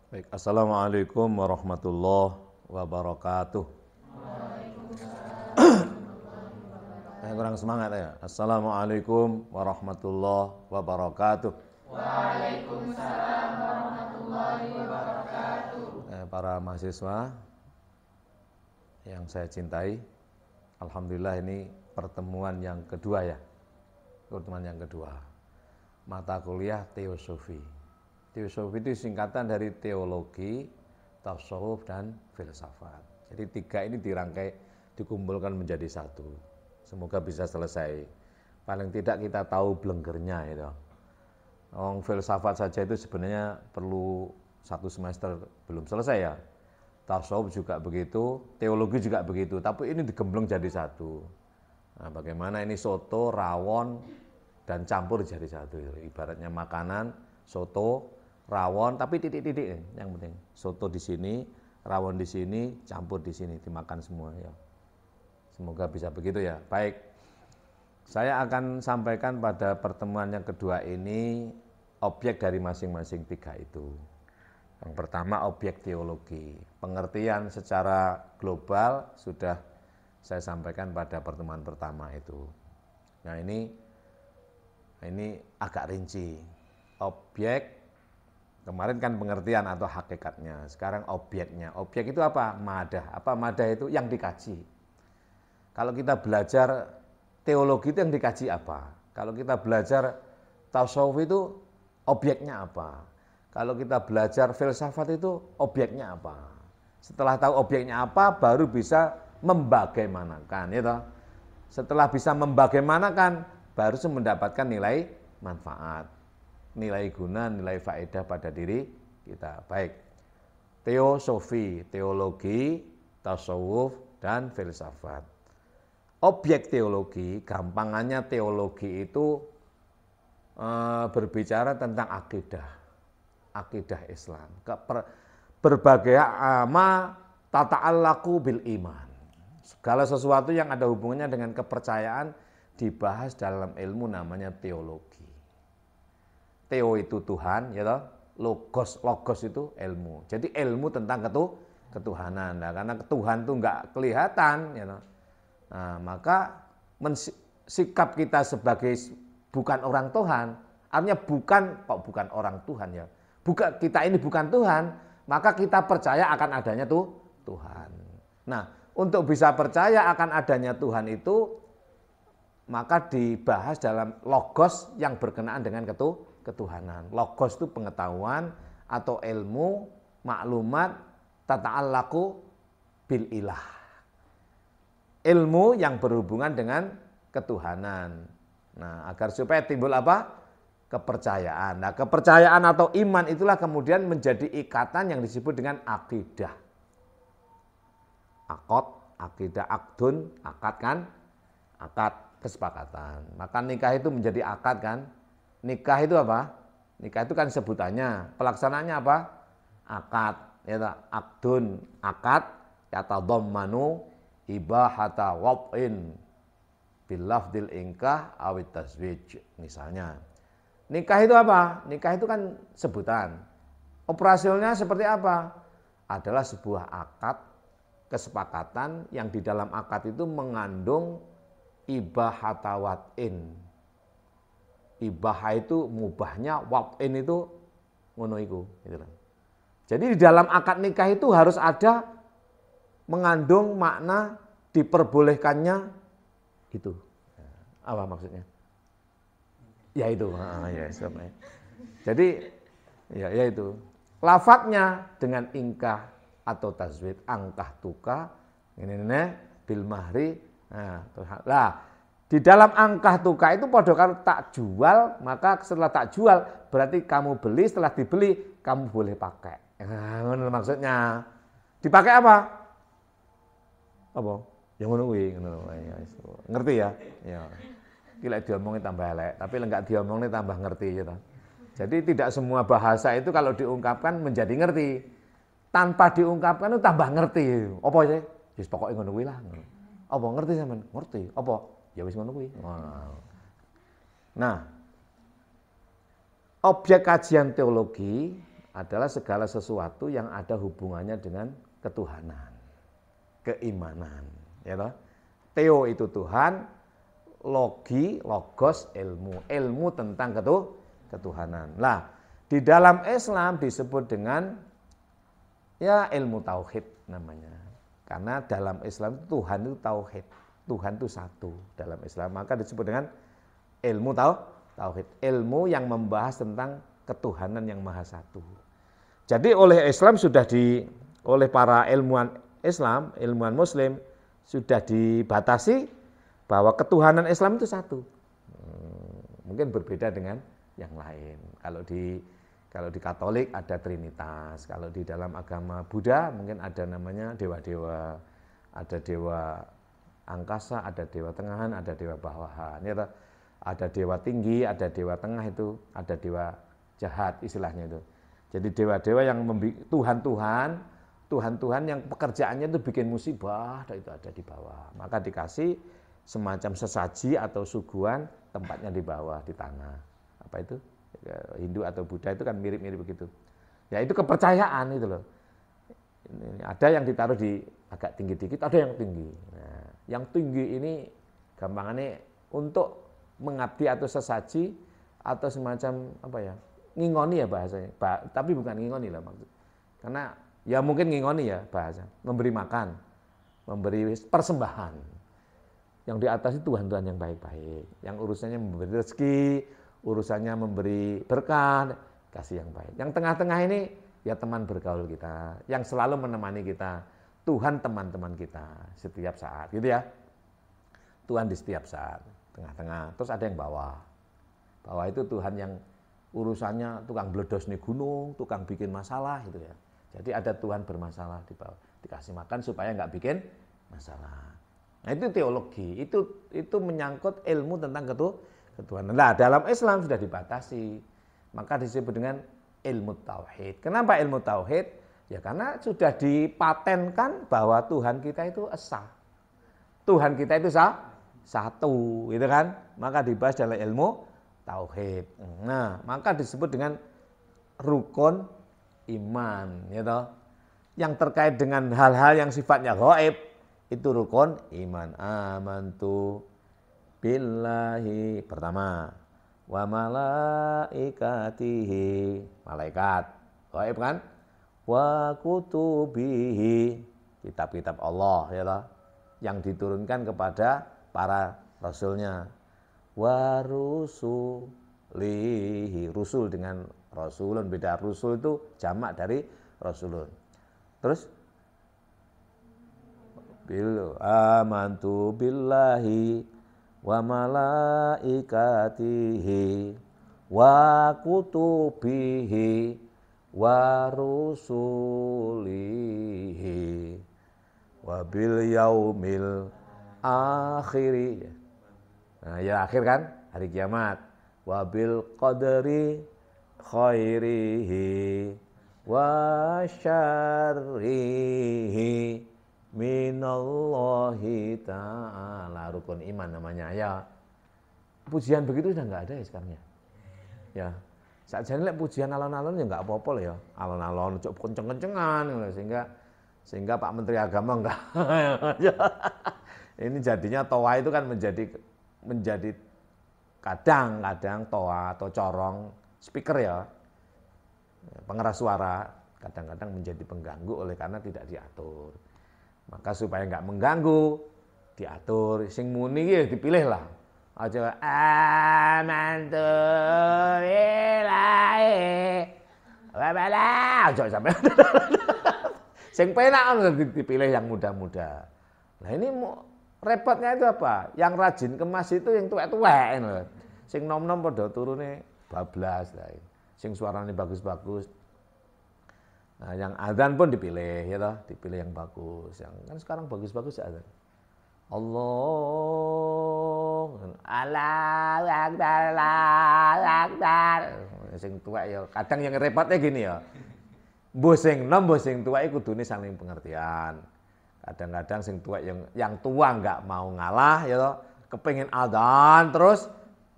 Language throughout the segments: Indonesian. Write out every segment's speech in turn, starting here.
Baik, Assalamualaikum warahmatullahi wabarakatuh. Kurang semangat ya. Assalamualaikum warahmatullahi wabarakatuh. Waalaikumsalam warahmatullahi wabarakatuh. Para mahasiswa yang saya cintai, alhamdulillah ini pertemuan yang kedua ya. Pertemuan yang kedua. Mata kuliah teosofi. Teosofi itu singkatan dari teologi, tasawuf, dan filsafat. Jadi tiga ini dirangkai, dikumpulkan menjadi satu. Semoga bisa selesai. Paling tidak kita tahu blenggernya itu. Filsafat saja itu sebenarnya perlu 1 semester belum selesai ya. Tasawuf juga begitu, teologi juga begitu. Tapi ini digembleng jadi satu. Nah, bagaimana ini soto, rawon, dan campur jadi satu. Ibaratnya makanan, soto, rawon, tapi titik-titik yang penting. Soto di sini, rawon di sini, campur di sini, dimakan semua ya. Semoga bisa begitu ya. Baik, saya akan sampaikan pada pertemuan yang kedua ini objek dari masing-masing tiga itu. Yang pertama objek teologi, pengertian secara global sudah saya sampaikan pada pertemuan pertama itu. Nah ini agak rinci. Objek, kemarin kan pengertian atau hakikatnya, sekarang objeknya. Objek itu apa? Madah. Apa madah itu? Yang dikaji. Kalau kita belajar teologi itu yang dikaji apa? Kalau kita belajar tasawuf itu objeknya apa? Kalau kita belajar filsafat itu objeknya apa? Setelah tahu objeknya apa, baru bisa membagaimanakan. Ya. Setelah bisa membagaimanakan, baru mendapatkan nilai manfaat, nilai guna, nilai faedah pada diri kita. Baik, teosofi, teologi, tasawuf, dan filsafat. Objek teologi, gampangannya teologi itu berbicara tentang akidah Islam. Berbagai ama tata'allaku bil iman. Segala sesuatu yang ada hubungannya dengan kepercayaan dibahas dalam ilmu namanya teologi. Teo itu Tuhan, ya toh? Logos itu ilmu. Jadi ilmu tentang ketuhanan. Nah, karena Tuhan itu enggak kelihatan, ya toh? Nah, maka sikap kita sebagai bukan orang Tuhan, artinya bukan orang Tuhan ya. Kita ini bukan Tuhan, maka kita percaya akan adanya Tuhan. Nah, untuk bisa percaya akan adanya Tuhan itu, maka dibahas dalam logos yang berkenaan dengan ketuhanan. Logos itu pengetahuan atau ilmu, maklumat, tata'allaku bil ilah. Ilmu yang berhubungan dengan ketuhanan. Nah, agar supaya timbul apa? Kepercayaan. Nah, kepercayaan atau iman itulah kemudian menjadi ikatan yang disebut dengan akidah. Akidah, akdun, akad kan? Akad, kesepakatan. Maka nikah itu menjadi akad kan? Nikah itu apa? Nikah itu kan sebutannya. Pelaksanaannya apa? Akad. Ya, akdun, akad, yatadhammanu ibahata wab'in bilafdil ingkah awit taswij. Misalnya nikah itu apa? Nikah itu kan sebutan. Operasionalnya seperti apa? Adalah sebuah akad kesepakatan yang di dalam akad itu mengandung ibahata wab'in. Ibah itu mubahnya, wab'in itu ngono iku gitu. Jadi di dalam akad nikah itu harus ada mengandung makna diperbolehkannya itu. Apa maksudnya? Ya itu. Jadi ya itu. Lafadznya dengan ingkah atau tazwid, angkah tuka, ini bil mahri. Nah, di dalam angkah tuka itu pada kalau tak jual, maka setelah tak jual berarti kamu beli, setelah dibeli kamu boleh pakai. Nah, maksudnya dipakai apa? Apa? Yang ngono kuwi, ngerti ya? Ya. Iki lek diomongin tambah elek, tapi lek enggak diomongin tambah ngerti gitu. Jadi tidak semua bahasa itu kalau diungkapkan menjadi ngerti. Tanpa diungkapkan itu tambah ngerti. Apa sih? Wis pokoke ngono kuwi lah. Apa ngerti sampean? Ngerti. Apa? Ya wis ngono kuwi. Nah, objek kajian teologi adalah segala sesuatu yang ada hubungannya dengan ketuhanan, keimanan, ya toh. Theo itu Tuhan, logi, logos, ilmu tentang ketuhanan. Nah, di dalam Islam disebut dengan ya ilmu tauhid namanya. Karena dalam Islam Tuhan itu tauhid, Tuhan itu satu dalam Islam, maka disebut dengan ilmu tauhid, ilmu yang membahas tentang ketuhanan yang maha satu. Jadi oleh Islam oleh para ilmuwan Islam, ilmuwan Muslim sudah dibatasi bahwa ketuhanan Islam itu satu. Mungkin berbeda dengan yang lain. Kalau di Katolik ada Trinitas, kalau di dalam agama Buddha mungkin ada namanya dewa-dewa, ada dewa angkasa, ada dewa tengahan, ada dewa bawahan. Ya, ada dewa tinggi, ada dewa tengah itu, ada dewa jahat istilahnya itu. Jadi dewa-dewa yang Tuhan yang pekerjaannya itu bikin musibah, itu ada di bawah. Maka dikasih semacam sesaji atau suguhan, tempatnya di bawah, di tanah. Apa itu? Hindu atau Buddha itu kan mirip-mirip begitu. Ya itu kepercayaan itu loh. Ada yang ditaruh di agak tinggi dikit, ada yang tinggi. Nah, yang tinggi ini gampangannya untuk mengabdi atau sesaji atau semacam apa ya? Ngingoni ya bahasanya. Tapi bukan ngingoni lah maksud. Karena ya mungkin ngingoni ya bahasa, memberi makan, memberi persembahan. Yang di atas itu Tuhan-Tuhan yang baik-baik, yang urusannya memberi rezeki, urusannya memberi berkah, kasih yang baik. Yang tengah-tengah ini ya teman bergaul kita, yang selalu menemani kita, Tuhan teman-teman kita setiap saat, gitu ya. Tuhan di setiap saat, tengah-tengah. Terus ada yang bawah. Bawah itu Tuhan yang urusannya tukang bledos nih gunung, tukang bikin masalah gitu ya. Jadi ada Tuhan bermasalah di bawah, dikasih makan supaya nggak bikin masalah. Nah itu teologi, itu menyangkut ilmu tentang ketuhanan. Nah dalam Islam sudah dibatasi, maka disebut dengan ilmu tauhid. Kenapa ilmu tauhid? Ya karena sudah dipatenkan bahwa Tuhan kita itu esa, Tuhan kita itu satu, gitu kan? Maka dibahas dalam ilmu tauhid. Nah, maka disebut dengan rukun iman, gitu. Yang terkait dengan hal-hal yang sifatnya gaib itu rukun iman. Amantu billahi pertama, wa malaikatihi, malaikat, gaib kan? Wa kutubihi, kitab-kitab Allah, ya, yang diturunkan kepada para rasulnya. Wa rusulihi, rusul dengan rasulun, beda. Rusul itu jamak dari rasulun. Terus amantu billahi wa malaikatihi wa kutubihi wa rusulihi wa bil yaumil akhiri. Nah, ya akhir kan, hari kiamat. Wabil qadri khairihi wa syarrihi minallahi ta'ala. Rukun iman namanya ya. Pujian begitu sudah enggak ada ya sekarang ya. Ya. Sakjane lek pujian alon-alon ya enggak apa-apa lah ya. Alon-alon cuk kenceng-kencengan sehingga Pak Menteri Agama enggak. Ini jadinya toa itu kan menjadi kadang-kadang toa atau corong speaker ya, pengeras suara, kadang-kadang menjadi pengganggu oleh karena tidak diatur. Maka supaya enggak mengganggu, diatur. Sing muni ya dipilih lah. Aja amantu billahi wa bala, aja sampai. Sing penak dipilih yang muda-muda. Nah ini repotnya itu apa? Yang rajin kemas itu yang tuwek-tuwek lho. Sing nom-nom padha turune bablas lah. Sing suarane bagus-bagus. Nah, yang azan pun dipilih ya toh, dipilih yang bagus. Yang kan sekarang bagus-bagus ya azan. Allahu Akbar, Allahu Akbar. Sing tuwek ya, kadang yang repotnya gini ya. Mbuh sing nom, mbuh sing tuwek kudune saling pengertian. Kadang-kadang sing tua yang tua nggak mau ngalah ya toh, kepengin adzan terus.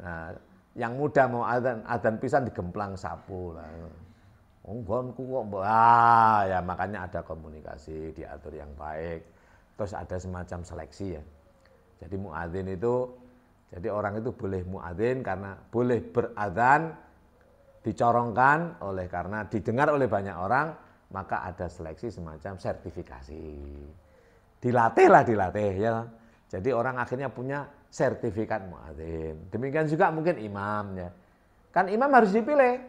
Nah, yang muda mau adzan pisan digemplang sapu lah. nggonku kok ya makanya ada komunikasi, diatur yang baik. Terus ada semacam seleksi ya. Jadi muadzin itu, jadi orang itu boleh muadzin karena boleh beradzan, dicorongkan oleh karena didengar oleh banyak orang, maka ada seleksi semacam sertifikasi. Dilatih ya. Jadi orang akhirnya punya sertifikat muadzin. Demikian juga mungkin imam ya. Kan imam harus dipilih.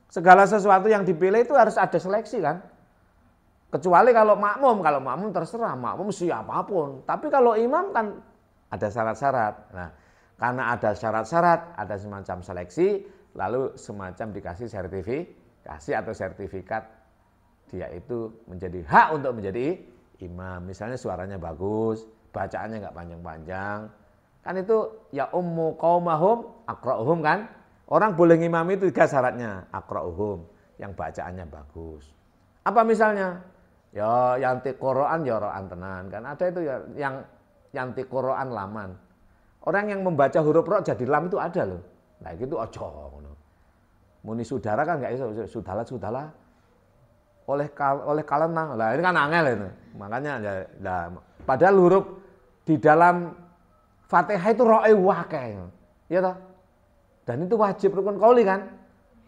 Segala sesuatu yang dipilih itu harus ada seleksi kan. Kecuali kalau makmum terserah, makmum siapapun. Tapi kalau imam kan ada syarat-syarat. Nah, karena ada syarat-syarat, ada semacam seleksi, lalu semacam dikasih sertifikasi atau sertifikat dia itu menjadi hak untuk menjadi imam. Misalnya suaranya bagus, bacaannya nggak panjang-panjang. Kan itu ya ummu qaumahum aqra'uhum kan. Orang boleh ngimami itu 3 syaratnya, aqra'uhum, yang bacaannya bagus. Apa misalnya? Ya yanti Qur'an ya ro'an tenan kan. Ada itu ya yang yanti Qur'an laman. Orang yang membaca huruf ro jadi lam itu ada loh. Nah itu ojo ngono. Muni sudara kan enggak iso sudahlah. Oleh kalena. Lah ini kan angel itu. Makanya ya, padahal huruf di dalam Fatihah itu ro'e wakeh. Ya toh? Dan itu wajib rukun qauli kan?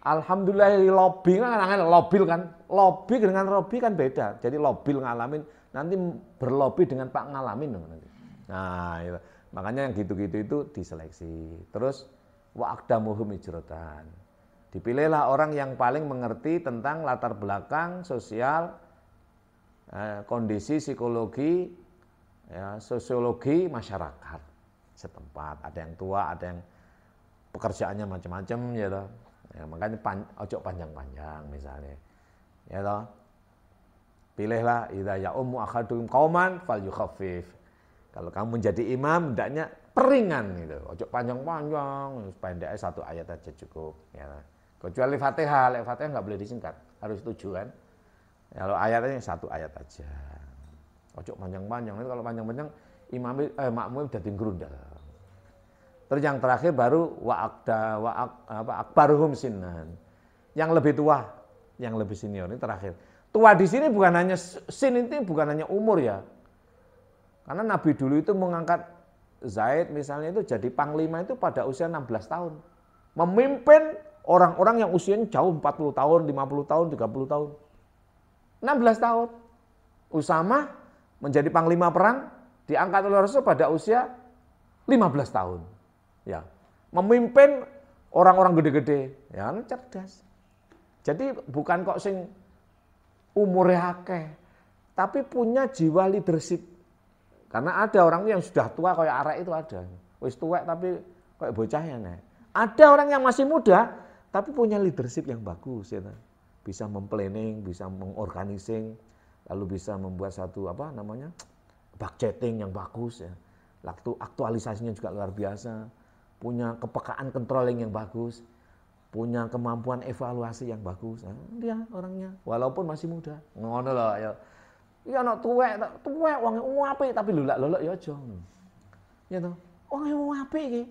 Alhamdulillah lobi kan angel lobil kan. Lobi dengan robi kan beda. Jadi lobil ngalamin nanti berlobi dengan Pak ngalamin nanti. Nah, itu. Makanya yang gitu-gitu itu diseleksi. Terus wa aqdamuhum hijratan. Dipilihlah orang yang paling mengerti tentang latar belakang sosial, kondisi psikologi, ya, sosiologi masyarakat setempat. Ada yang tua, ada yang pekerjaannya macam-macam ya toh. Ya, makanya ojo panjang-panjang misalnya. Ya toh. Pilihlah idza ya'ummu ahadukum qauman falyukhaffif. Kalau kamu menjadi imam hendaknya peringan gitu. Ojo panjang-panjang, pendeknya 1 ayat aja cukup ya. Kecuali Fatihah, Fatihah enggak boleh disingkat, harus 7 kan. Kalau ayatnya 1 ayat aja. Ojo panjang-panjang. Itu kalau panjang-panjang makmum dadi ngrundel. Terus yang terakhir baru akbaruhum sinnan. Yang lebih tua, yang lebih senior ini terakhir. Tua di sini bukan hanya sin itu bukan hanya umur ya. Karena Nabi dulu itu mengangkat Zaid misalnya itu jadi panglima itu pada usia 16 tahun. Memimpin orang-orang yang usianya jauh 40 tahun, 50 tahun, 30 tahun. 16 tahun. Usama menjadi panglima perang diangkat oleh Rasul pada usia 15 tahun. Ya, memimpin orang-orang gede-gede, ya kan cerdas. Jadi bukan kok sing umurnya akeh, tapi punya jiwa leadership. Karena ada orang yang sudah tua kayak arek itu ada. Wis tua tapi kayak bocahnya nih. Ada orang yang masih muda tapi punya leadership yang bagus ya. Bisa memplanning, bisa mengorganising, lalu bisa membuat satu budgeting yang bagus ya. Aktualisasinya juga luar biasa. Punya kepekaan controlling yang bagus, punya kemampuan evaluasi yang bagus. Nah, dia orangnya walaupun masih muda. Ngono lho ya. Ya ana tuwek wong apik tapi lulak-luluk ya aja. Ya toh. Wong apik iki.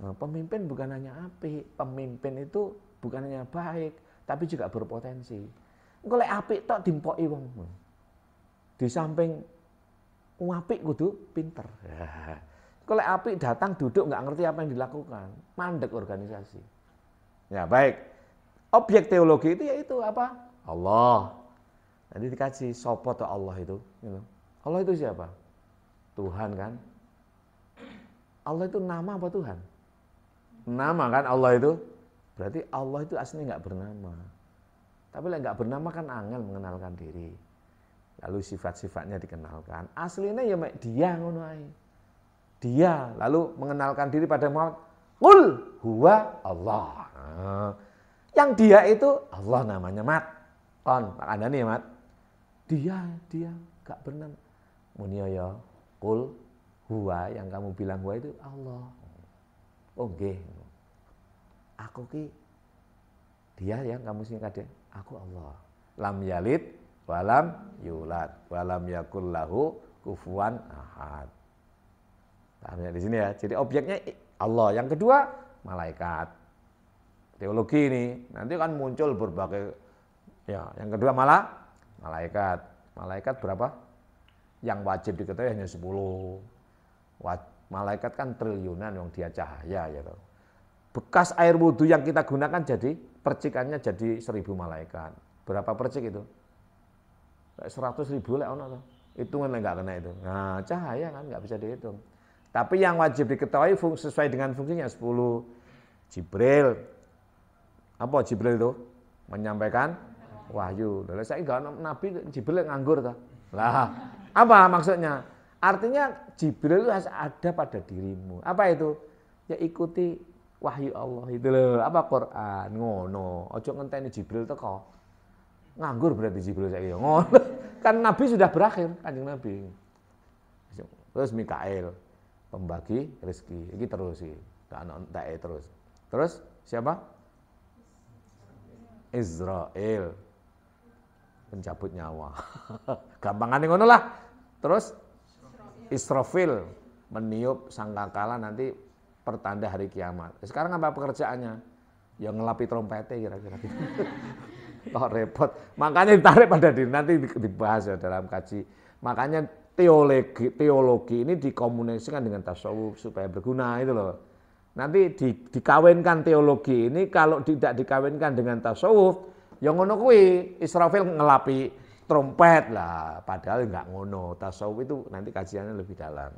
Nah, pemimpin bukan hanya apik, pemimpin itu bukan hanya baik, tapi juga berpotensi. Engko lek apik tok dimpoki wong. Di samping apik kudu pinter. Kalau apik datang duduk nggak ngerti apa yang dilakukan, mandek organisasi. Ya baik, objek teologi itu yaitu apa? Allah. Nanti dikaji sopo to Allah itu. Allah itu siapa? Tuhan kan? Allah itu nama apa Tuhan? Nama kan Allah itu. Berarti Allah itu aslinya nggak bernama. Tapi nggak bernama kan angel mengenalkan diri. Lalu sifat-sifatnya dikenalkan. Aslinya ya dia ngono ae. Dia lalu mengenalkan diri pada Muhammad. Qul huwa Allah. Yang dia itu Allah namanya Mat. Kon, Pak Andani ya Mat. Dia gak benar. Muni ya qul huwa yang kamu bilang huwa itu Allah. Oh nggih. Aku ki dia yang kamu singkat dia. Aku Allah. Lam yalid walam yulad walam yakul lahu kufuwan ahad. Di sini ya. Jadi objeknya Allah. Yang kedua malaikat. Teologi ini nanti kan muncul berbagai Ya, yang kedua malaikat. Malaikat berapa? Yang wajib diketahui hanya 10. Malaikat kan triliunan yang dia cahaya ya toh. Bekas air wudhu yang kita gunakan jadi percikannya jadi 1000 malaikat. Berapa percik itu? 100.000 lek ono toh. Hitungan enggak kena itu. Nah, cahaya kan enggak bisa dihitung. Tapi yang wajib diketahui sesuai dengan fungsinya 10. Jibril. Apa Jibril itu? Menyampaikan wahyu. Lah saya enggak nabi Jibril nganggur toh. Lah, apa maksudnya? Artinya Jibril itu harus ada pada dirimu. Apa itu? Ya ikuti wahyu Allah itu loh. Apa Quran ngono. Ojo ngenteni Jibril teko. Nganggur berarti Jibril saiki. Ngono. Kan Nabi sudah berakhir, Kanjeng Nabi. Terus Mikail pembagi rezeki. Iki terus sih. Gak ono enteke terus. Terus siapa? Israel. Pencabut nyawa. Gampangane ngono lah. Terus Israfil meniup sangkakala nanti pertanda hari kiamat. Sekarang apa pekerjaannya? Ya ngelapi trompete kira-kira gitu. Kok repot. Makanya ditarik pada diri nanti dibahas ya dalam kaji. Makanya teologi ini dikomunikasikan dengan tasawuf supaya berguna itu loh. Nanti dikawinkan teologi ini kalau tidak dikawinkan dengan tasawuf, yang ngono kuwi Israfil ngelapi trompet lah, padahal enggak ngono. Tasawuf itu nanti kajiannya lebih dalam.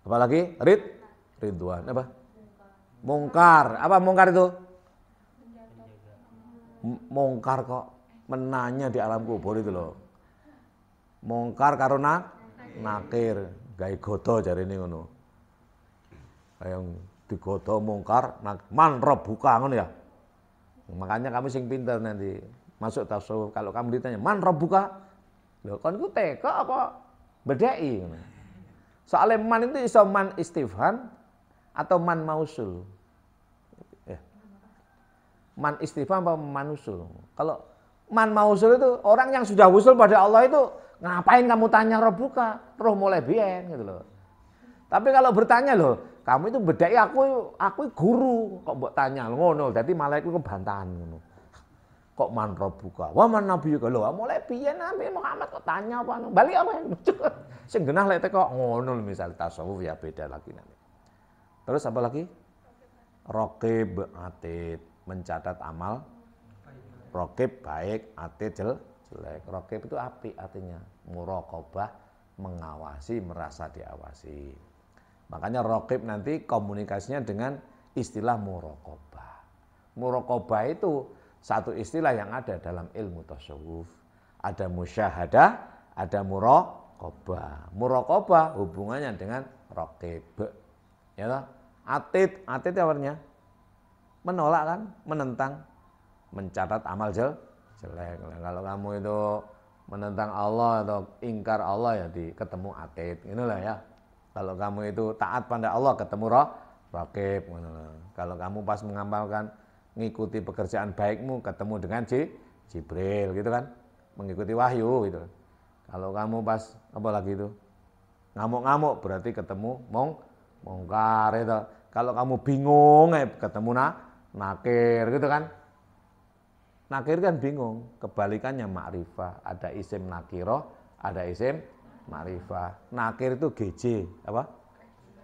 Apalagi Ridwan apa? Mungkar. Apa mungkar itu? Mungkar kok menanya di alam kubur itu loh. Mungkar karo nakir, gawe godo jarine ngono. Kayak digodo mungkar, man buka ngono ya. Makanya kamu sing pinter nanti masuk tasawuf kalau kamu ditanya man buka, lho kon ku teka apa bedai ngono. Soalnya man itu iso man istifham atau man mausul. Ya. Man istifham apa man usul? Kalau man mausul itu orang yang sudah usul pada Allah itu ngapain kamu tanya buka? Roh mulai biyen gitu loh. Tapi kalau bertanya loh, kamu itu bedai aku guru kok mbok tanya ngono. Dadi malaikat ku bantahan ngono. Kok man buka? Wah man nabi juga lho. Mulai biyen Nabi Muhammad kok tanya apa? Bali apa? Sing genah lek teko ngono misal tasawuf ya beda lagi nanti. Terus apa lagi? Raqib atid, mencatat amal. Raqib baik, atid jelek. Raqib itu apik artinya. Muraqabah, mengawasi, merasa diawasi. Makanya raqib nanti komunikasinya dengan istilah muraqabah. Muraqabah itu satu istilah yang ada dalam ilmu tasawuf. Ada musyahadah, ada muraqabah. Muraqabah hubungannya dengan raqib. Ya toh? Atid apa artinya? Menolak kan, menentang, mencatat amal jelek. Kalau kamu itu menentang Allah atau ingkar Allah ya ketemu atid, inilah ya. Kalau kamu itu taat pada Allah ketemu raqib. Kalau kamu pas mengamalkan mengikuti pekerjaan baikmu ketemu dengan Jibril gitu kan, mengikuti wahyu gitu. Kalau kamu pas apa lagi itu ngamuk-ngamuk berarti ketemu mungkar itu. Kalau kamu bingung ketemu nakir gitu kan. Nakir kan bingung, kebalikannya makrifah. Ada isim nakiroh, ada isim makrifah. Nakir itu GJ, apa?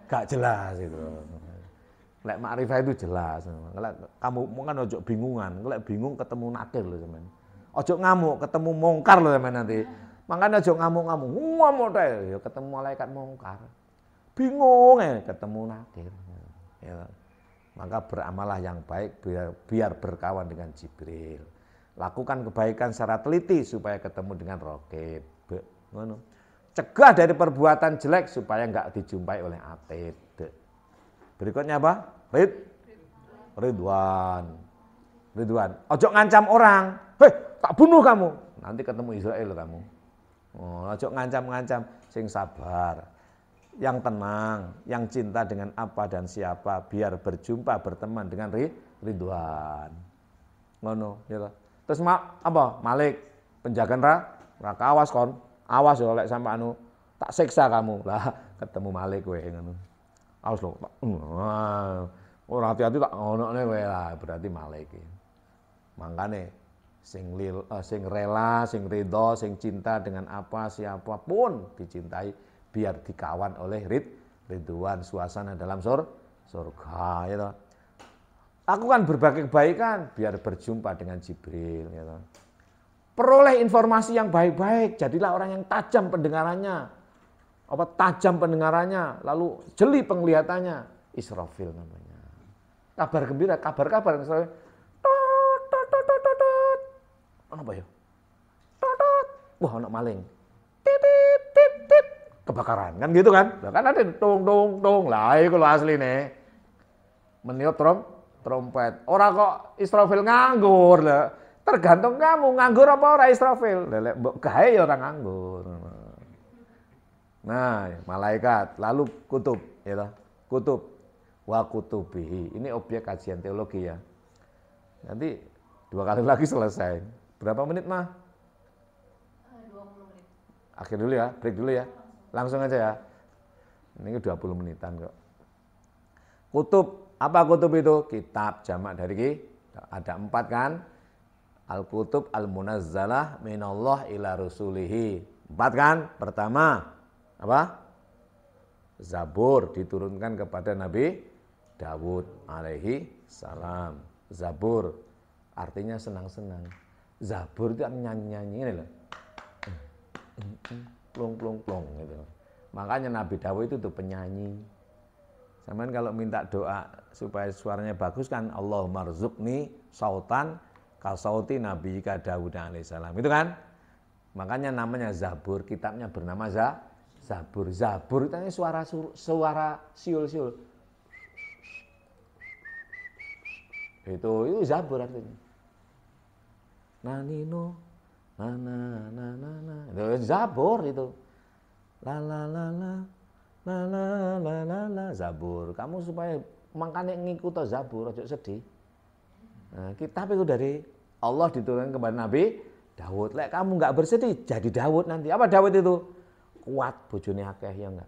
Gak jelas itu. Lek makrifah itu jelas. Kamu kan ojo bingungan, lek bingung ketemu nakir loh teman. Ojo ngamuk ketemu mungkar loh teman nanti. Makanya ojo ngamuk deh, ya ketemu malaikat mungkar. Bingung ketemu nakir. Ya. Maka beramalah yang baik biar berkawan dengan Jibril. Lakukan kebaikan secara teliti supaya ketemu dengan raqib. Cegah dari perbuatan jelek supaya enggak dijumpai oleh atid. Berikutnya apa? Ridwan. Ojo ngancam orang. Hei, tak bunuh kamu. Nanti ketemu Israel kamu. Ojo ngancam-ngancam, sing sabar. Yang tenang, yang cinta dengan apa dan siapa, biar berjumpa berteman dengan Ridwan. Ngono, ya. Terus apa? Malik, penjaga neraka, awas kon. Awas yo lek sampe tak siksa kamu. Lah, ketemu Malik kowe ngono. Awas lho. Ora hati-hati tak ngono kowe lah, berarti Malik iki. Mangkane sing rela, sing ridho, sing cinta dengan apa siapapun dicintai biar dikawan oleh ridwan suasana dalam surga gitu. Aku kan berbagi kebaikan biar berjumpa dengan Jibril gitu. Peroleh informasi yang baik-baik, jadilah orang yang tajam pendengarannya. Tajam pendengarannya, lalu jeli penglihatannya. Israfil namanya. Kabar gembira, kabar-kabar Israfil. Apa ya? Wah, anak maling. Tit. Kebakaran, kan gitu kan? Lah kan ada dong. Lah iku lho asline. Meniup trompet. Ora kok Israfil nganggur lah. Tergantung kamu nganggur apa ora Israfil. Lek mbok gawe ya ora nganggur. Nah, malaikat, lalu kutub, ya, kutub wa kutubihi. Ini objek kajian teologi ya. Nanti 2 kali lagi selesai. Berapa menit mah? 20 menit. Akhir dulu ya, break dulu ya. Langsung aja ya. Ini 20 menitan kok. Kutub, apa kutub itu? Kitab, jamak dari ada 4 kan? Al-kutub al-munazzalah minallah ila rasulihi. 4 kan? Pertama, apa? Zabur diturunkan kepada Nabi Dawud alaihi salam. Zabur artinya senang-senang. Zabur itu nyanyi-nyanyi ini loh. Plong gitu. Makanya Nabi Dawud itu tuh penyanyi. Sampeyan kalau minta doa supaya suaranya bagus kan Allahumma rzuqni sautan kasauti nabiyika Dawud alaihissalam. Itu kan? Makanya namanya Zabur, kitabnya bernama Zabur. Zabur itu suara siul-siul. Itu Zabur artinya. Nanino, na. Itu Zabur itu. La Zabur. Kamu supaya makanya ngikut Zabur, ojo sedih. Nah, kitab itu dari Allah diturunkan kepada Nabi Dawud. Lek kamu nggak bersedih, jadi Dawud nanti. Apa Dawud itu? Kuat, bojone akeh ya enggak.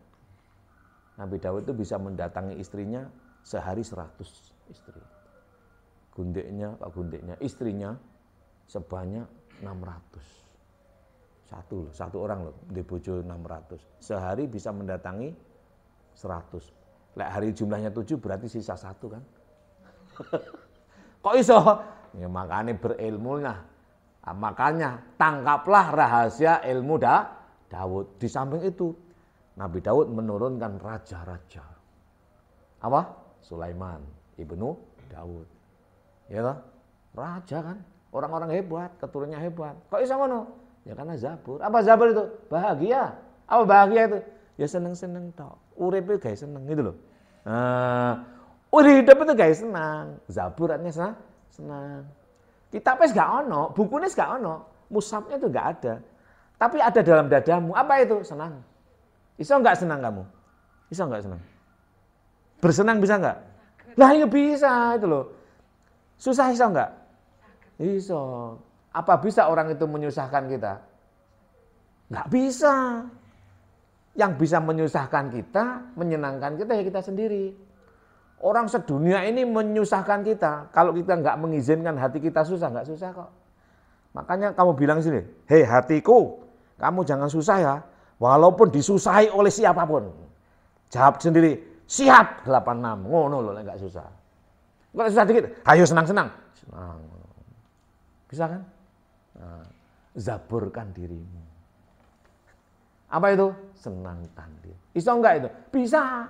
Nabi Dawud itu bisa mendatangi istrinya sehari 100 istri. Gundeknya istrinya sebanyak 600. Satu orang loh, di bojo 600. Sehari bisa mendatangi 100. Lek hari jumlahnya 7 berarti sisa 1 kan? Kok iso? Ya makanya berilmu nah. Makanya tangkaplah rahasia ilmu Dawud. Di samping itu Nabi Dawud menurunkan raja-raja. Apa? Sulaiman ibnu Dawud. Ya toh? Raja kan? Orang-orang hebat, keturunannya hebat. Kok iso ngono? Ya karena Zabur. Apa Zabur itu? Bahagia. Apa bahagia itu? Ya seneng-seneng tok. Uripe gawe seneng gitu loh. Hidup itu gawe senang. Zabur artinya senang. Kitabnya gak ono, bukunya gak ono, mushafnya itu gak ada. Tapi ada dalam dadamu. Apa itu? Senang. Iso enggak senang kamu? Iso enggak senang? Bersenang bisa enggak? Lah ya bisa itu loh. Susah iso enggak? Iso. Apa bisa orang itu menyusahkan kita? Enggak bisa. Yang bisa menyusahkan kita, menyenangkan kita ya kita sendiri. Orang sedunia ini menyusahkan kita. Kalau kita enggak mengizinkan hati kita susah, enggak susah kok. Makanya kamu bilang sini, hei hatiku, kamu jangan susah ya. Walaupun disusahi oleh siapapun. Jawab sendiri, siap 86. Ngono loh, enggak susah. Enggak susah dikit, ayo senang-senang. Senang. Bisa kan? Nah, zaburkan dirimu. Apa itu? Senangkan diri. Bisa enggak itu? Bisa.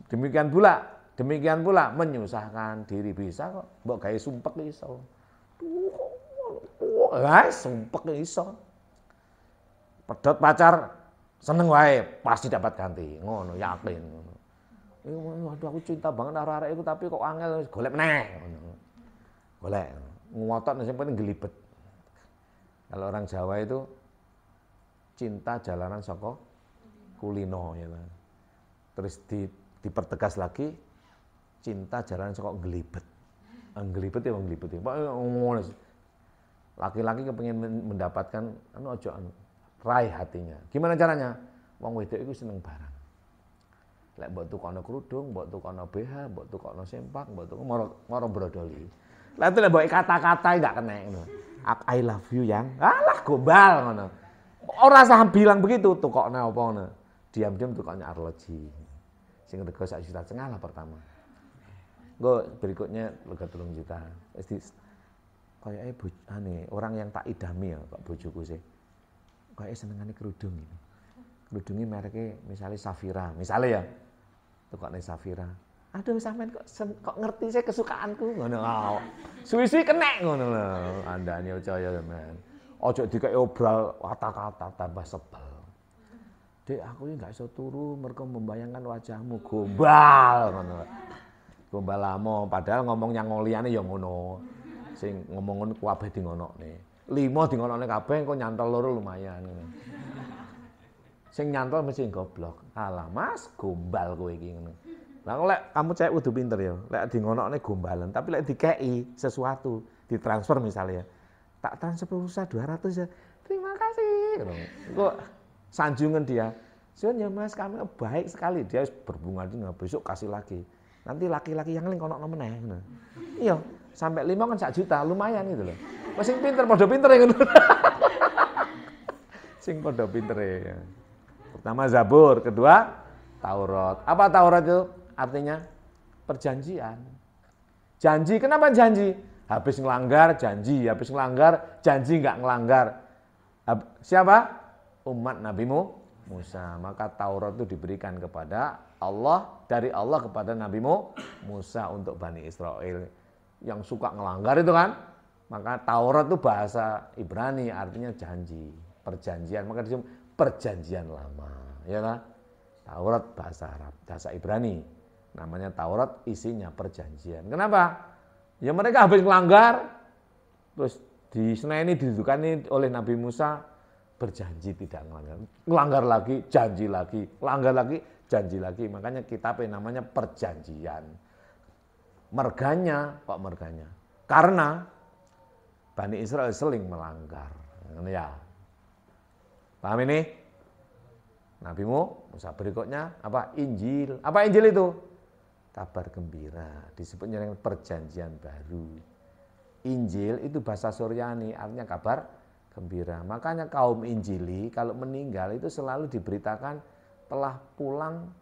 Demikian pula menyusahkan diri bisa kok. Mbok gawe sumpek iso. Sumpek iso. Pedot pacar seneng wae pasti dapat ganti. Ngono yakin. Waduh aku cinta banget karo arek iku tapi kok angel golek meneh. Golek. Ngotot sing penting gelibet. Kalau orang Jawa itu cinta jalanan saka kulino ya. Terus dipertegas lagi cinta jalanan saka gelibet. Gelibet ya gelibet. Ngono. Laki-laki kepengin mendapatkan raih hatinya. Gimana caranya? Wong wedok iku seneng barang. Lek mbok tukokno kerudung, mbok tukokno BH, mbok tukokno sempak, mbok tukokno moro brodoli. Lah itu lek kata-kata enggak kena ngono. I love you yang. Alah gombal ngono. Ora usah bilang begitu, tukokne apa ngono. Diam-diam tukoknya arloji. Sing rego 1,5 juta lah pertama. Engko berikutnya lega 3 juta. Wis kayake orang yang tak idami ya kok bojoku sih. Kayake senengane kerudung gitu. Kerudunge mereknya misalnya Safira, misalnya ya. Tukokne Safira. Aduh sampean kok ngerti saya kesukaanku ngono. Suwi-suwi kenek ngono lho. Andane percaya sampean. Ojo dikek obral kata-kata tambah sebel. Dek aku ini gak iso turu mergo membayangkan wajahmu gombal ngono. Gombal lamo padahal ngomong yang liyane ya ngono. Sing ngomong ngono kabeh di ngonokne. 5 di ngonokne kabeh engko nyantol loro lumayan ngono. Sing nyantol mesti goblok. Alah Mas gombal kowe iki ngono. Lah lek kamu cewek kudu pinter ya. Lek di ngonokne gombalan, tapi lek dikei sesuatu, ditransfer misalnya. Tak transfer pulsa 200 ya. Terima kasih. Kok sanjungan dia. Sun ya Mas, kamu baik sekali. Dia berbunga dengan besok kasih lagi. Nanti laki-laki yang lain konokno meneh ngono. Iya, sampai 5 kan 1 juta, lumayan gitu loh. Wes sing pinter padha pinter ya ngono. Sing padha pinter ya. Pertama Zabur, kedua Taurat. Apa Taurat itu? Artinya perjanjian. Janji, kenapa janji? Habis ngelanggar, janji. Habis ngelanggar, janji enggak ngelanggar. Siapa? Umat Nabi Musa. Maka Taurat itu diberikan kepada Allah, dari Allah kepada Nabi Musa untuk Bani Israel. Yang suka ngelanggar itu kan. Maka Taurat itu bahasa Ibrani, artinya janji. Perjanjian, maka disebut perjanjian lama. Ya kan? Taurat bahasa Arab, bahasa Ibrani. Namanya Taurat, isinya perjanjian. Kenapa? Ya mereka habis melanggar, terus diseneni didudukani oleh Nabi Musa, berjanji tidak melanggar. Melanggar lagi, janji lagi. Melanggar lagi, janji lagi. Makanya kitabnya namanya perjanjian. Merganya, kok merganya? Karena Bani Israel sering melanggar. Ya. Paham ini? Nabi Musa berikutnya apa? Injil. Apa Injil itu? Kabar gembira, disebutnya dengan perjanjian baru. Injil itu bahasa Suryani, artinya kabar gembira. Makanya kaum Injili kalau meninggal itu selalu diberitakan telah pulang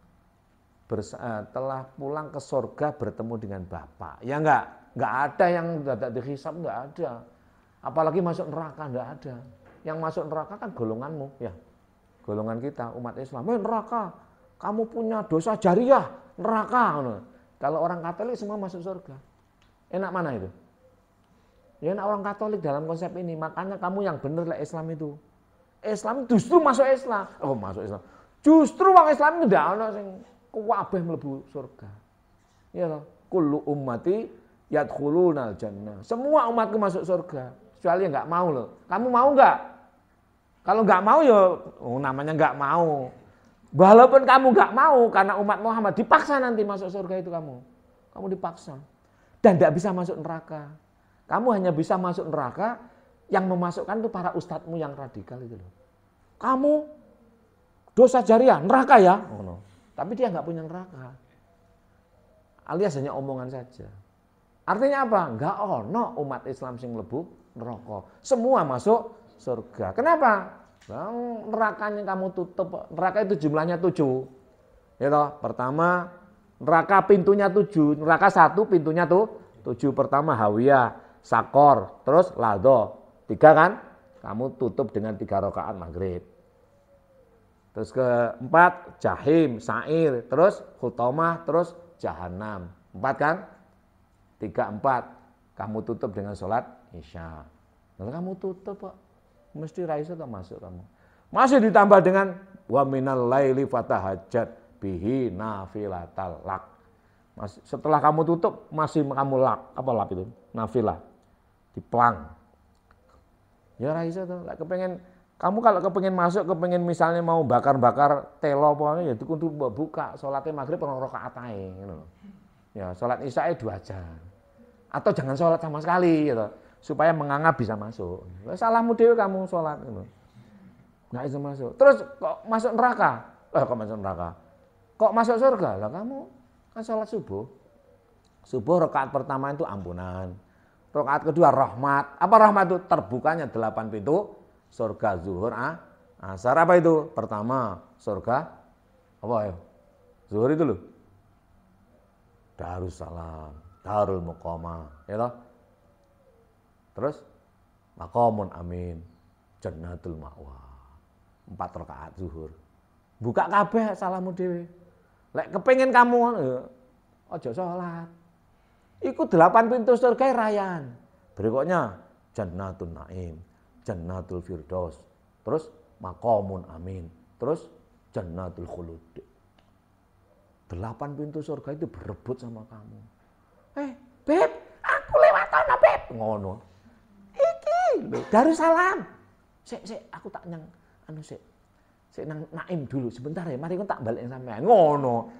ke surga bertemu dengan Bapa. Ya enggak ada yang tidak dihisab, enggak ada. Apalagi masuk neraka, enggak ada. Yang masuk neraka kan golonganmu, ya. Golongan kita umat Islam, neraka. Kamu punya dosa jariah, neraka. Kalau orang Katolik semua masuk surga. Enak mana itu? Ya enak orang Katolik dalam konsep ini. Makanya kamu yang benar lah Islam itu. Islam justru masuk Islam. Oh masuk Islam. Justru orang Islam itu tidak ada yang kabeh mlebu surga. Ya toh. Kullu ummati yadkhulunal jannah. Semua umatku masuk surga. Kecuali yang enggak mau loh. Kamu mau enggak? Kalau enggak mau ya namanya enggak mau. Walaupun kamu enggak mau karena umat Muhammad dipaksa nanti masuk surga itu kamu. Kamu dipaksa. Dan enggak bisa masuk neraka. Kamu hanya bisa masuk neraka yang memasukkan itu para ustadzmu yang radikal itu loh. Kamu dosa jariah, neraka ya. Oh, no. Tapi dia enggak punya neraka. Alias hanya omongan saja. Artinya apa? Enggak ono umat Islam sing mlebu neraka. Semua masuk surga. Kenapa? Bang, nerakanya kamu tutup. Neraka itu jumlahnya 7. Ya toh? Pertama, neraka pintunya 7. Neraka 1 pintunya tuh 7. Pertama Hawiyah, Sakor, terus Lado. 3 kan? Kamu tutup dengan 3 rakaat maghrib. Terus keempat Jahim, Sa'ir, terus Hutomah, terus Jahannam. 4 kan? 3, 4. Kamu tutup dengan sholat Isya. Lalu kamu tutup kok. Mesti raiso tak masuk kamu. Masih ditambah dengan wa minal laili fatahajjat bihi nafilatal lak. Setelah kamu tutup masih kamu lak. Apa lak itu? Nafilah. Diplang. Ya raiso tuh. Kepengen kamu kalau kepengen masuk, kepengen misalnya mau bakar-bakar telo pokoknya ya kudu buka salatnya maghrib rong rakaat ae ngono. Ya salat isya 2 jam. Atau jangan sholat sama sekali gitu. Supaya menganga bisa masuk. Salahmu dewe kamu sholat gitu. Nggak bisa masuk. Terus kok masuk neraka? Kok masuk neraka? Kok masuk surga? Lah kamu kan sholat subuh. Subuh rakaat pertama itu ampunan. Rakaat kedua rahmat. Apa rahmat itu? Terbukanya 8 pintu surga zuhur, asar. Apa itu? Pertama, surga apa ya? Zuhur itu loh. Darussalam, Darul Muqamah, ya toh? Terus maqamun amin, Jannatul Ma'wa. 4 rakaat zuhur. Buka kabeh salamu dhewe. Lek kepengin kamu aja salat. Iku 8 pintu surga rayan. Berikutnya Jannatul Naim, Jannatul Firdaus. Terus maqamun amin. Terus Jannatul Khulud. 8 pintu surga itu berebut sama kamu. Beb, aku lewat ana, Beb. Ngono. Iki lho, Darussalam. Sik, aku tak nyang sik nang Naim dulu sebentar ya, mari aku tak balik sampean. Ngono.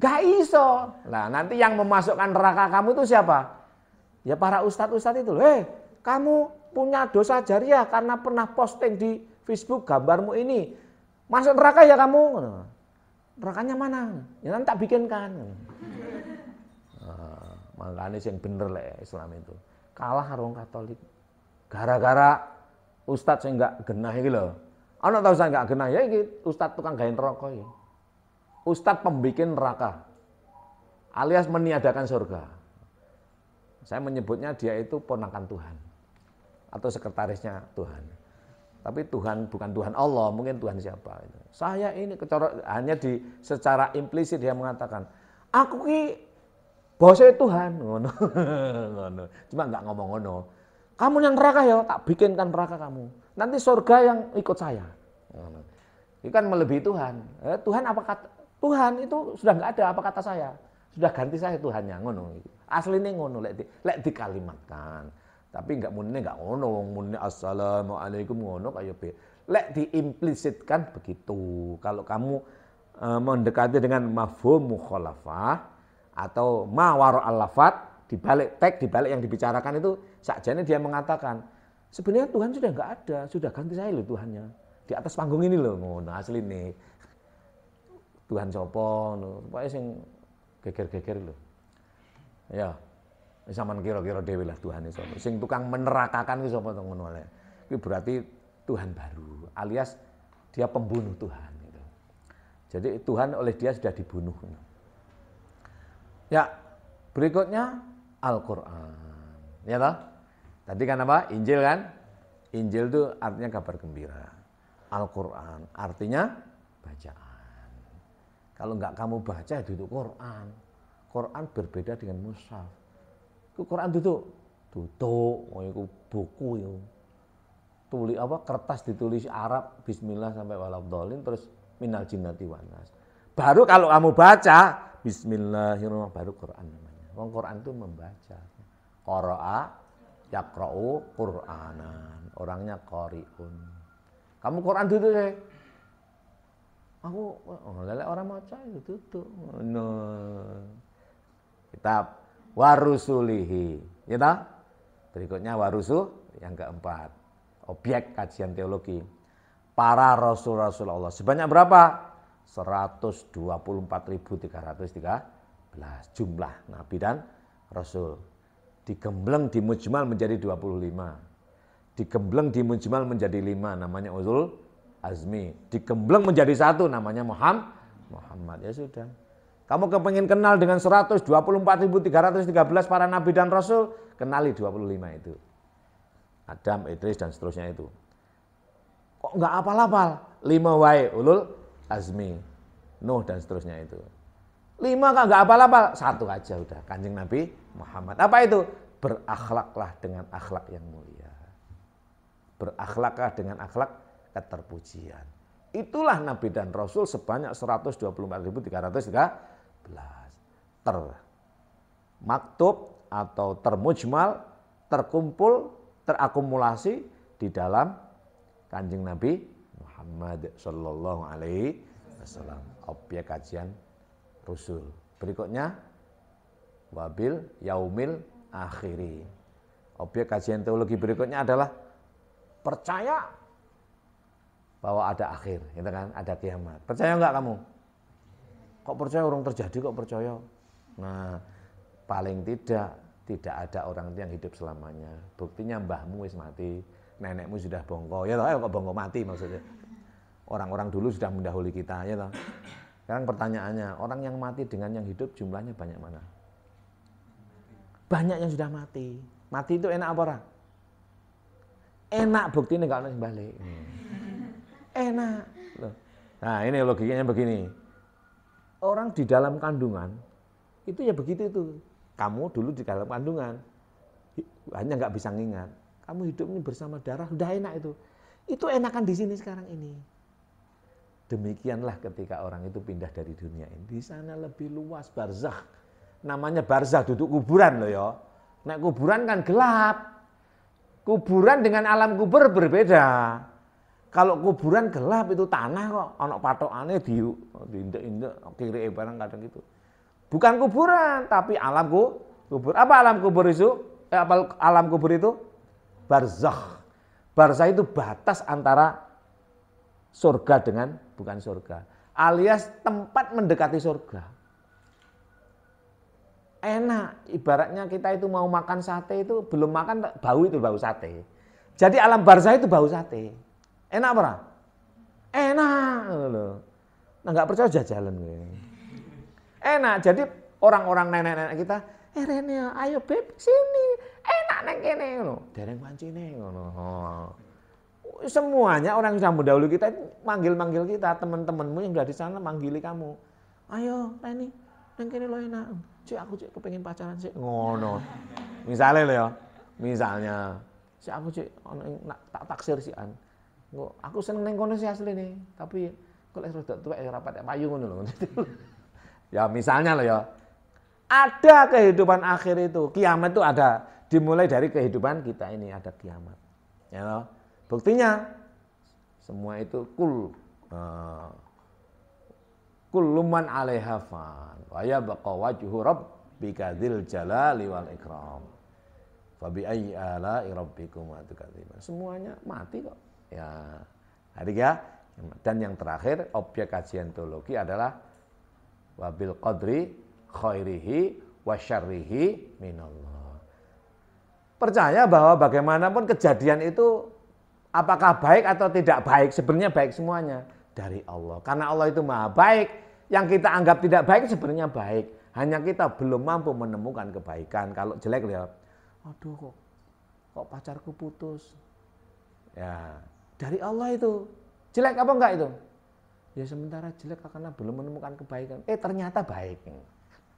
Gak iso. Nah, nanti yang memasukkan neraka kamu itu siapa? Ya para ustadz-ustadz itu. Kamu punya dosa jariah karena pernah posting di Facebook gambarmu ini. Masuk neraka ya kamu. Nerakanya mana? Ya nanti tak bikinkan. Makanya yang bener lah Islam itu. Kalah orang Katolik. Gara-gara ustadz yang enggak genah iki lho. Ana tau saya enggak genah ya iki ustadz tukang gawe neraka iki. Ustadz pembikin neraka. Alias meniadakan surga. Saya menyebutnya dia itu ponakan Tuhan. Atau sekretarisnya Tuhan. Tapi Tuhan bukan Tuhan Allah, mungkin Tuhan siapa itu. Saya ini hanya secara implisit dia mengatakan, aku ki bosnya Tuhan, ngono. Ngono. Cuma enggak ngomong ngono. Kamu yang neraka ya, tak bikinkan neraka kamu. Nanti surga yang ikut saya. Ngono. Ini kan melebihi Tuhan. Tuhan apa kata Tuhan itu sudah enggak ada, apa kata saya? Sudah ganti saya Tuhannya, ngono. Aslinya ngono lek dikalimatkan. Tapi enggak munine enggak ngono, munine assalamualaikum ngono kaya be. Lek diimplisitkan begitu. Kalau kamu mendekati dengan mafhum mukhalafah atau ma wara al-lafat, di balik teks, di balik yang dibicarakan itu sakjane dia mengatakan, sebenarnya Tuhan sudah enggak ada, sudah ganti saya loh Tuhannya. Di atas panggung ini loh, ngono asline. Tuhan sapa ngono, pokoke sing geger-geger lho. Ya. Wis sampean kira-kira dhewe lah Tuhan sapa. Sing tukang menerakakan ki sapa to ngono ae. Kuwi berarti Tuhan baru, alias dia pembunuh Tuhan gitu. Jadi Tuhan oleh dia sudah dibunuh. Ya, berikutnya Al-Qur'an. Ya toh? Tadi kan apa? Injil kan? Injil itu artinya kabar gembira. Al-Qur'an artinya bacaan. Kalau enggak kamu baca itu Quran. Quran berbeda dengan mushaf. Itu Quran tutup, itu buku itu. Tulis apa? Kertas ditulis Arab, Bismillah sampai waladhdallin, terus minal jinnati wan nas. Baru kalau kamu baca Bismillahirrahmanirrahim baru Quran namanya. Wong Quran itu membaca. Qara'a yaqra'u Qur'anan. Orangnya qari'un. Kamu Quran tutup deh. Aku lelek orang maca itu tutup. No. Kitab warusulihi. Ya toh? Berikutnya warusu yang keempat. Objek kajian teologi. Para rasul-rasul Allah. Sebanyak berapa? 124.313 jumlah nabi dan rasul. Digembleng di mujmal menjadi 25. Digembleng di mujmal menjadi 5 namanya ulul azmi. Digembleng menjadi 1 namanya Muhammad. Ya sudah. Kamu kepengen kenal dengan 124.313 para nabi dan rasul, kenali 25 itu. Adam, Idris dan seterusnya itu. Kok enggak hafal-hafal? 5 wae ulul azmi. Nuh dan seterusnya itu. 5 kok enggak hafal-hafal? 1 aja udah. Kanjeng Nabi Muhammad. Apa itu? Berakhlaklah dengan akhlak yang mulia. Berakhlaklah dengan akhlak keterpujian. Itulah nabi dan rasul sebanyak 124.313. Termaktub atau termujmal, terkumpul, terakumulasi di dalam Kanjeng Nabi Muhammad sallallahu alaihi wasallam. Objek kajian Rasul. Berikutnya wabil yaumil akhiri. Objek kajian teologi berikutnya adalah percaya bahwa ada akhir, gitu kan? Ada kiamat. Percaya enggak kamu? Kok percaya orang terjadi kok percaya? Nah, paling tidak Tidak ada orang yang hidup selamanya. Buktinya mbahmu wis mati, nenekmu sudah bongko. Ya toh, kok bongko mati maksudnya. Orang-orang dulu sudah mendahului kita, ya toh. Sekarang pertanyaannya, orang yang mati dengan yang hidup jumlahnya banyak mana? Banyak yang sudah mati. Mati itu enak apa ora? Enak, buktinya enggak ono balik. Enak. Loh. Nah, ini logikanya begini. Orang di dalam kandungan itu ya begitu itu. Kamu dulu di dalam kandungan hanya nggak bisa ngingat. Kamu hidup ini bersama darah, udah enak itu. Itu enakan di sini sekarang ini. Demikianlah ketika orang itu pindah dari dunia ini. Di sana lebih luas barzakh. Namanya barzakh, duduk kuburan loh ya. Nek kuburan kan gelap. Kuburan dengan alam kubur berbeda. Kalau kuburan gelap itu tanah kok, ana patokane diindek-indek kiri barang kadang gitu. Bukan kuburan, tapi alam kubur. Apa alam kubur itu? Apa alam kubur itu? Barzakh. Barzakh itu batas antara surga dengan bukan surga. Alias tempat mendekati surga. Enak, ibaratnya kita itu mau makan sate itu belum makan bau itu bau sate. Jadi alam barzakh itu bau sate. Enak apa? Enak loh. Nah nggak percaya jajalan gue. Enak. Jadi orang-orang nenek-nenek kita, Rene, ayo beb sini, enak neng kene ngono. Dereng pancine ngono. Semuanya orang yang mendahului kita manggil-manggil kita, teman-temanmu yang udah di sana manggili kamu. Ayo Reni, neng kene lo enak. Cik aku cik kepengen pacaran sih ngono. Misalnya lo ya, misalnya, cik aku cik tak taksir sih an. Aku seneng neng kono sih asli nih, tapi kalau rada tuwek ya rapat payu ngono lho. Ya misalnya loh ya. Ada kehidupan akhir itu, kiamat itu ada, dimulai dari kehidupan kita ini ada kiamat. Ya loh. Buktinya semua itu kullu man 'alaiha fan wa yabqa wajhu rabbika dzil jalali wal ikram. Fa bi ayyi ala'i rabbikuma tukadziban. Semuanya mati kok. Ya, hari ya. Dan yang terakhir objek kajian teologi adalah wabil qadri khairihi wa syarrihi minallah. Percaya bahwa bagaimanapun kejadian itu apakah baik atau tidak baik, sebenarnya baik semuanya dari Allah. Karena Allah itu maha baik, yang kita anggap tidak baik sebenarnya baik. Hanya kita belum mampu menemukan kebaikan. Kalau jelek lihat, aduh kok pacarku putus. Ya, dari Allah itu. Jelek apa enggak itu? Ya sementara jelek karena belum menemukan kebaikan. Ternyata baik.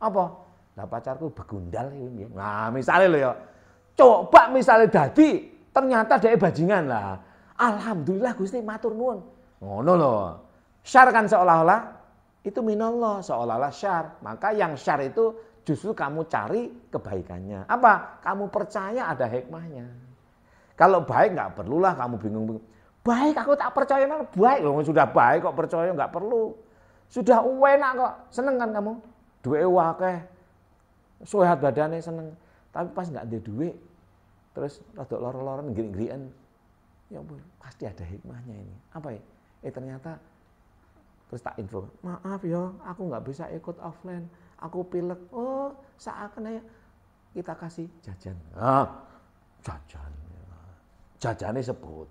Apa? Nah pacarku begundal. Nah misalnya loh ya. Coba misalnya dadi, ternyata dia bajingan lah. Alhamdulillah Gusti matur nuwun. Ngono loh. Syar kan seolah-olah itu minallah, seolah-olah syar. Maka yang syar itu justru kamu cari kebaikannya. Apa? Kamu percaya ada hikmahnya. Kalau baik nggak perlulah kamu bingung. Baik aku tak percaya memang baik loh, sudah baik kok percaya nggak perlu. Sudah enak kok, seneng kan kamu? Duwe akeh, sehat badannya seneng. Tapi pas nggak ada duit, terus rada lor-loran ngiri-ngirian, ya ampun, pasti ada hikmahnya ini. Apa ya? Ternyata terus tak info, maaf ya, aku nggak bisa ikut offline, aku pilek. Oh, seakan ya kita kasih jajan. Jajan, jajannya sebut.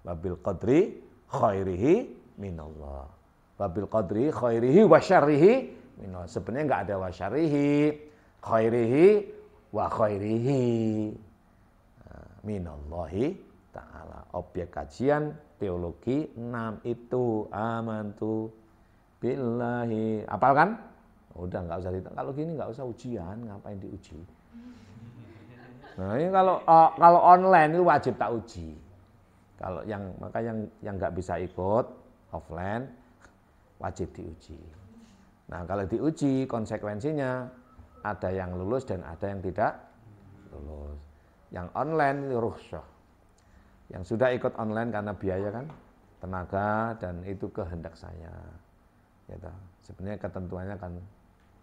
Wabil qadri khairihi minallah. Wabil qadri khairihi wa syarrihi minallah. Sebenarnya enggak ada wa syarrihi, khairihi wa khairihi minallahi ta'ala. Objek kajian teologi 6 itu amantu billahi. Hafal kan? Udah enggak usah kalau gini enggak usah ujian, ngapain diuji? Nah, ini kalau online itu wajib tak uji. Kalau yang nggak bisa ikut offline wajib diuji. Nah, kalau diuji konsekuensinya ada yang lulus dan ada yang tidak lulus. Yang online itu rukhsah. Yang sudah ikut online karena biaya kan, tenaga dan itu kehendak saya. Gitu. Sebenarnya ketentuannya kan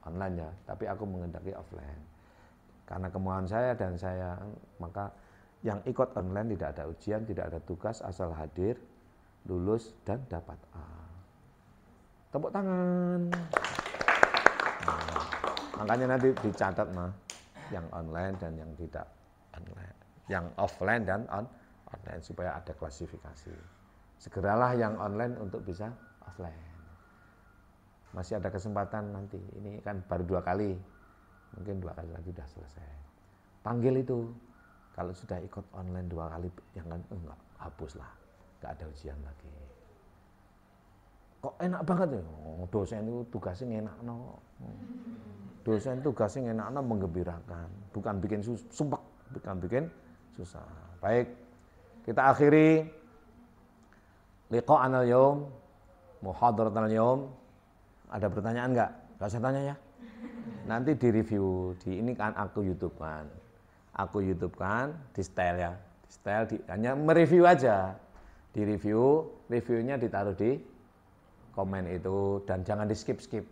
online ya, tapi aku menghendaki offline. Karena kemauan saya dan saya, maka yang ikut online tidak ada ujian, tidak ada tugas, asal hadir, lulus dan dapat A. Tepuk tangan. Makanya nanti dicatat mah yang online dan yang tidak online, yang offline dan online supaya ada klasifikasi. Segeralah yang online untuk bisa offline. Masih ada kesempatan nanti. Ini kan baru 2 kali, mungkin 2 kali lagi sudah selesai. Panggil itu. Kalau sudah ikut online 2 kali, jangan enggak, hapuslah, enggak ada ujian lagi. Kok enak banget ya? Oh, dosen itu tugasnya enak no. Dosen tugasnya enak no, menggembirakan, bukan bikin sumpek, bukan bikin susah. Baik, kita akhiri liqa'anal yaum, muhadaratanal yaum. Ada pertanyaan enggak? Enggak usah tanya ya. Nanti di review, ini kan aku YouTube kan. Aku YouTube kan, di style ya. Di style, hanya mereview aja. Di review, reviewnya ditaruh di komen itu. Dan jangan di skip-skip.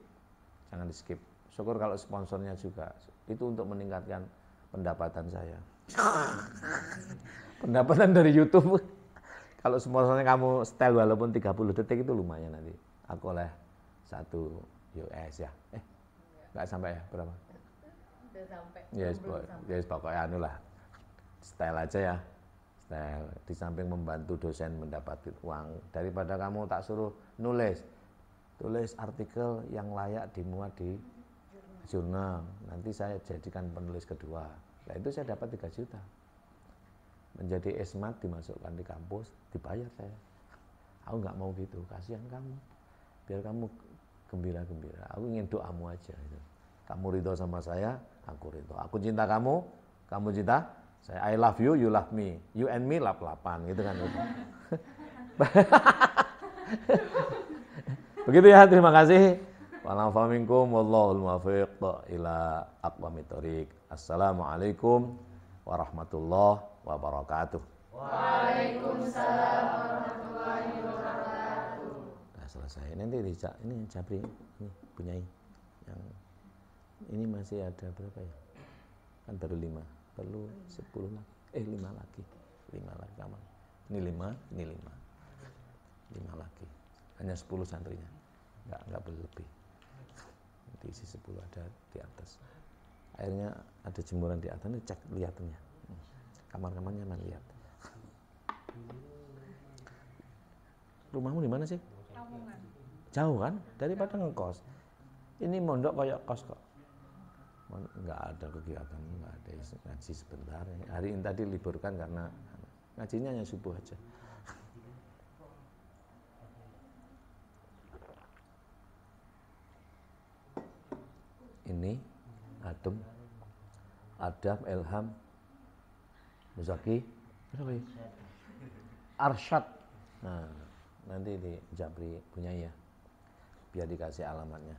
Jangan di skip. Syukur kalau sponsornya juga. Itu untuk meningkatkan pendapatan saya. Pendapatan dari YouTube. Kalau sponsornya kamu style walaupun 30 detik itu lumayan nanti. Aku oleh 1 US ya. Enggak sampai ya, berapa? Udah sampai. Yes, pokoknya anu lah. Style aja ya. Style. Di samping membantu dosen mendapatkan uang. Daripada kamu tak suruh nulis. Tulis artikel yang layak dimuat di jurnal. Nanti saya jadikan penulis kedua. Nah itu saya dapat 3 juta. Menjadi esmat dimasukkan di kampus, dibayar saya. Aku nggak mau gitu, kasihan kamu. Biar kamu gembira-gembira. Aku ingin doamu aja. Gitu. Kamu ridho sama saya, aku ridho. Aku cinta kamu, kamu cinta saya. I love you, you love me. You and me lap-lapan, gitu kan. Begitu ya, terima kasih. Wa'alaikumsalam wallahul muwaffiq ila aqwamit thoriq. Assalamualaikum warahmatullahi wabarakatuh. Waalaikumsalam warahmatullahi wabarakatuh. Nah, selesai. Nanti ini Jabri ini punyai yang ini masih ada berapa ya? Kan baru 5, perlu 10 lagi. 5 lagi. 5 lagi kamar. Ini 5, ini 5. 5 lagi. Hanya 10 santrinya. Enggak boleh lebih. Nanti isi 10 ada di atas. Akhirnya ada jemuran di atas, ini cek lihatnya. Kamar-kamarnya mana lihat. Rumahmu di mana sih? Lamongan. Jauh kan? Daripada ngekos. Ini mondok kayak kos kok. Enggak ada kegiatan, enggak ada ngaji sebentar. Hari ini tadi liburkan karena ngajinya hanya subuh aja. Ini Adem, Adam, Ilham, Muzaki, Arsyad. Nah, nanti di Jabri punya ya, biar dikasih alamatnya.